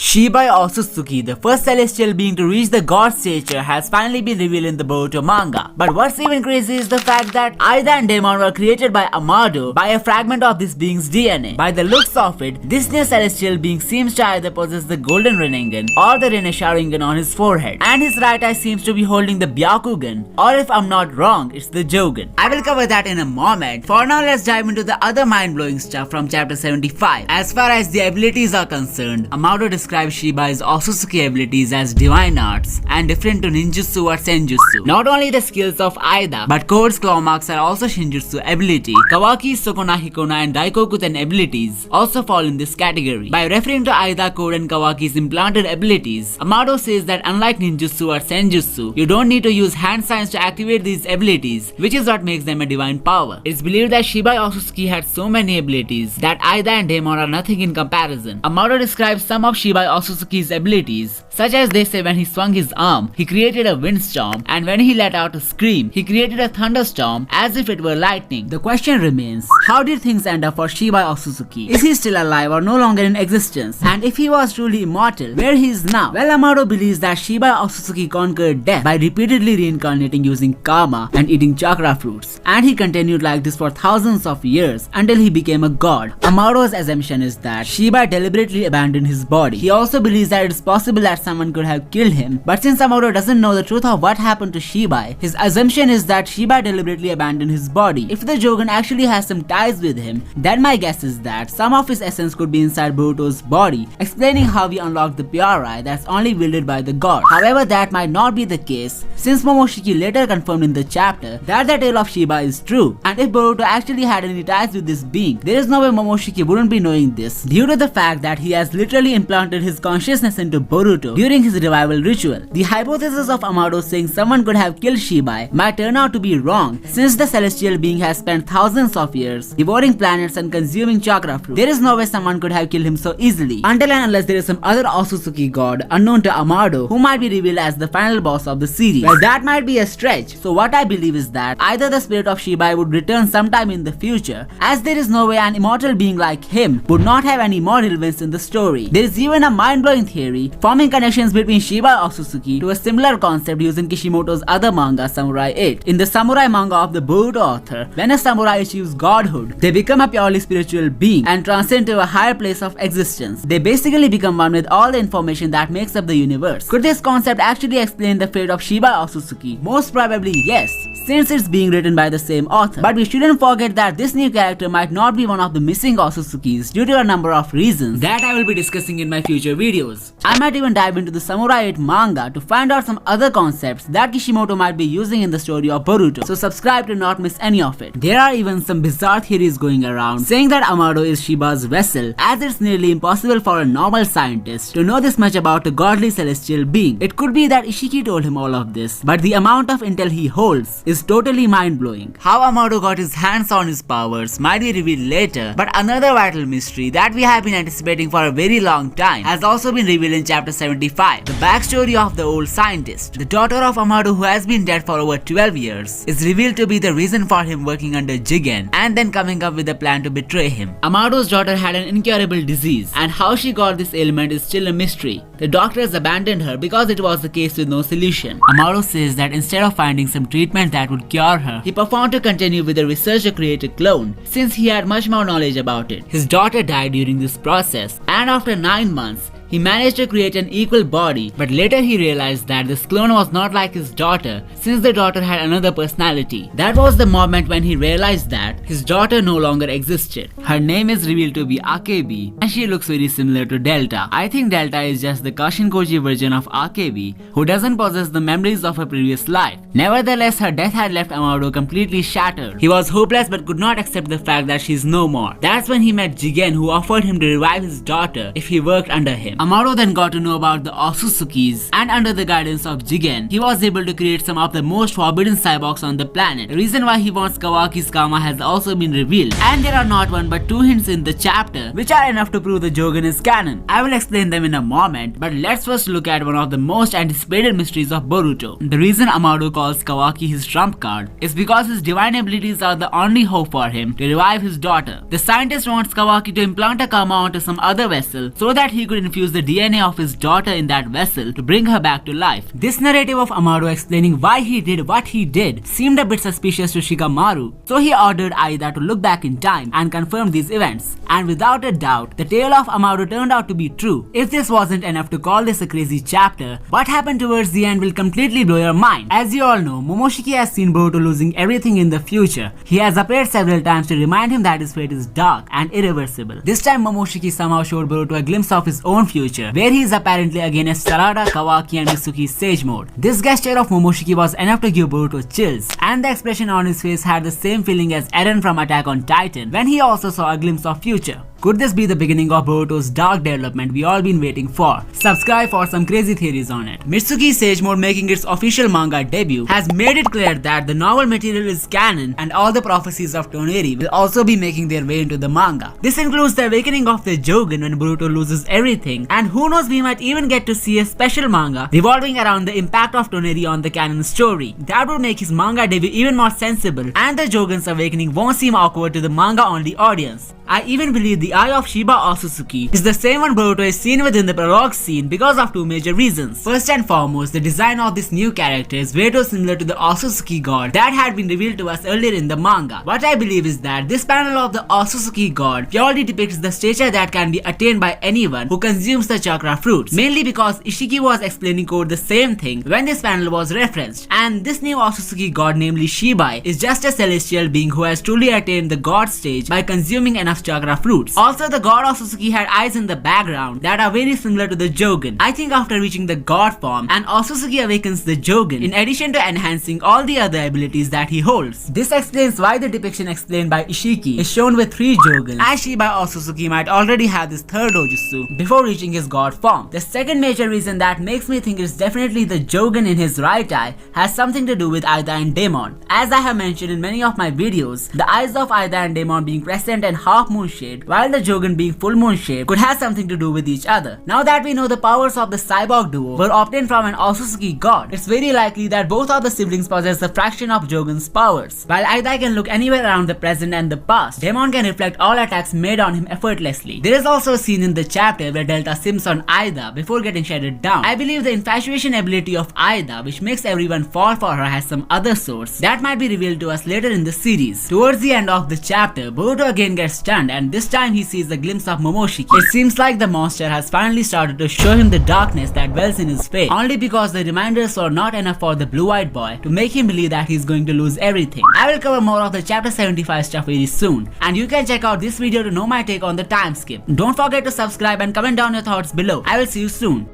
Shiba Otsutsuki, the first celestial being to reach the god stature, has finally been revealed in the Boruto manga. But what's even crazy is the fact that Aida and Daemon were created by Amado by a fragment of this being's DNA. By the looks of it, this new celestial being seems to either possess the golden Rinnegan or the Rinne Sharingan on his forehead, and his right eye seems to be holding the Byakugan, or if I'm not wrong, it's the Jogan. I will cover that in a moment. For now, let's dive into the other mind-blowing stuff from chapter 75. As far as the abilities are concerned, Amado describes Shiba's Otsutsuki abilities as divine arts and different to ninjutsu or senjutsu. Not only the skills of Aida, but Code's claw marks are also shinjutsu ability. Kawaki's Sukuna Hikona and Daikokuten abilities also fall in this category. By referring to Aida, Code and Kawaki's implanted abilities, Amado says that unlike ninjutsu or senjutsu, you don't need to use hand signs to activate these abilities, which is what makes them a divine power. It's believed that Shiba Otsutsuki had so many abilities that Aida and Daemon are nothing in comparison. Amado describes some of Shiba Otsutsuki's abilities, such as they say when he swung his arm, he created a windstorm, and when he let out a scream, he created a thunderstorm as if it were lightning. The question remains, how did things end up for Shiba Otsutsuki? Is he still alive or no longer in existence? And if he was truly immortal, where he is now? Well, Amado believes that Shiba Otsutsuki conquered death by repeatedly reincarnating using karma and eating chakra fruits, and he continued like this for thousands of years until he became a god. Amado's assumption is that Shiba deliberately abandoned his body. He also believes that it's possible that someone could have killed him, but since Amado doesn't know the truth of what happened to Shiba, his assumption is that Shiba deliberately abandoned his body. If the Jogan actually has some ties with him, then my guess is that some of his essence could be inside Boruto's body, explaining how he unlocked the pure eye that's only wielded by the god. However, that might not be the case, since Momoshiki later confirmed in the chapter that the tale of Shiba is true, and if Boruto actually had any ties with this being, there is no way Momoshiki wouldn't be knowing this, due to the fact that he has literally implanted his consciousness into Boruto during his revival ritual. The hypothesis of Amado saying someone could have killed Shiba might turn out to be wrong, since the celestial being has spent thousands of years devouring planets and consuming chakra fruit. There is no way someone could have killed him so easily, until and unless there is some other Otsutsuki god unknown to Amado who might be revealed as the final boss of the series. Well, that might be a stretch, so what I believe is that either the spirit of Shiba would return sometime in the future, as there is no way an immortal being like him would not have any more relevance in the story. There is even a mind-blowing theory forming connections between Shiba Otsutsuki to a similar concept used in Kishimoto's other manga, Samurai 8. In the samurai manga of the Boruto author, when a samurai achieves godhood, they become a purely spiritual being and transcend to a higher place of existence. They basically become one with all the information that makes up the universe. Could this concept actually explain the fate of Shiba Otsutsuki? Most probably yes, since it's being written by the same author. But we shouldn't forget that this new character might not be one of the missing Otsutsukis due to a number of reasons that I will be discussing in my future videos. I might even dive into the Samurai 8 manga to find out some other concepts that Kishimoto might be using in the story of Boruto, so subscribe to not miss any of it. There are even some bizarre theories going around saying that Amado is Shiba's vessel, as it's nearly impossible for a normal scientist to know this much about a godly celestial being. It could be that Ishiki told him all of this, but the amount of intel he holds is totally mind-blowing. How Amado got his hands on his powers might be revealed later, but another vital mystery that we have been anticipating for a very long time has also been revealed in chapter 75. The backstory of the old scientist, the daughter of Amado who has been dead for over 12 years, is revealed to be the reason for him working under Jogan and then coming up with a plan to betray him. Amado's daughter had an incurable disease, and how she got this ailment is still a mystery. The doctors abandoned her because it was the case with no solution. Amado says that instead of finding some treatment that would cure her, he preferred to continue with the research to create a clone, since he had much more knowledge about it. His daughter died during this process, and after 9 months, he managed to create an equal body, but later he realized that this clone was not like his daughter, since the daughter had another personality. That was the moment when he realized that his daughter no longer existed. Her name is revealed to be Akebi, and she looks very similar to Delta. I think Delta is just the Kashinkoji version of Akebi, who doesn't possess the memories of her previous life. Nevertheless, her death had left Amado completely shattered. He was hopeless but could not accept the fact that she's no more. That's when he met Jigen, who offered him to revive his daughter if he worked under him. Amado then got to know about the Otsutsukis, and under the guidance of Jigen, he was able to create some of the most forbidden cyborgs on the planet. The reason why he wants Kawaki's karma has also been revealed, and there are not one but two hints in the chapter which are enough to prove the Jogan is canon. I will explain them in a moment, but let's first look at one of the most anticipated mysteries of Boruto. The reason Amado calls Kawaki his trump card is because his divine abilities are the only hope for him to revive his daughter. The scientist wants Kawaki to implant a karma onto some other vessel so that he could infuse use the DNA of his daughter in that vessel to bring her back to life. This narrative of Amado explaining why he did what he did seemed a bit suspicious to Shikamaru, so he ordered Aida to look back in time and confirm these events. And without a doubt, the tale of Amado turned out to be true. If this wasn't enough to call this a crazy chapter, what happened towards the end will completely blow your mind. As you all know, Momoshiki has seen Boruto losing everything in the future. He has appeared several times to remind him that his fate is dark and irreversible. This time Momoshiki somehow showed Boruto a glimpse of his own future, where he is apparently against Sarada, Kawaki and Mitsuki's sage mode. This gesture of Momoshiki was enough to give Boruto chills, and the expression on his face had the same feeling as Eren from Attack on Titan when he also saw a glimpse of future. Could this be the beginning of Boruto's dark development we all been waiting for? Subscribe for some crazy theories on it. Mitsuki's Sage Mode, making its official manga debut, has made it clear that the novel material is canon and all the prophecies of Toneri will also be making their way into the manga. This includes the awakening of the Jogan when Boruto loses everything, and who knows, we might even get to see a special manga revolving around the impact of Toneri on the canon story. That would make his manga debut even more sensible, and the Jogan's awakening won't seem awkward to the manga only audience. I even believe the eye of Shiba Otsutsuki is the same one Boruto is seen with in the prologue scene because of two major reasons. First and foremost, the design of this new character is way too similar to the Otsutsuki god that had been revealed to us earlier in the manga. What I believe is that this panel of the Otsutsuki god purely depicts the stature that can be attained by anyone who consumes the chakra fruits, mainly because Ishiki was explaining the same thing when this panel was referenced, and this new Otsutsuki god, namely Shiba, is just a celestial being who has truly attained the god stage by consuming enough chakra fruits. Also, the god Otsutsuki had eyes in the background that are very similar to the Jogan. I think after reaching the god form, and Otsutsuki awakens the Jogan in addition to enhancing all the other abilities that he holds. This explains why the depiction explained by Ishiki is shown with 3 Jogans, as Shiba Otsutsuki might already have this third Ojutsu before reaching his god form. The second major reason that makes me think it's definitely the Jogan in his right eye has something to do with Aida and Daemon. As I have mentioned in many of my videos, the eyes of Aida and Daemon being crescent and half moon shaped, while the Jogan being full moon shaped, could have something to do with each other. Now that we know the powers of the cyborg duo were obtained from an Otsutsuki god, it's very likely that both of the siblings possess a fraction of Jogan's powers. While Aida can look anywhere around the present and the past, Daemon can reflect all attacks made on him effortlessly. There is also a scene in the chapter where Delta sims on Aida before getting shredded down. I believe the infatuation ability of Aida, which makes everyone fall for her, has some other source that might be revealed to us later in the series. Towards the end of the chapter, Boruto again gets stunned, and this time he sees a glimpse of Momoshiki. It seems like the monster has finally started to show him the darkness that dwells in his fate, only because the reminders were not enough for the blue-eyed boy to make him believe that he's going to lose everything. I will cover more of the chapter 75 stuff very soon, and you can check out this video to know my take on the time skip. Don't forget to subscribe and comment down your thoughts below. I will see you soon.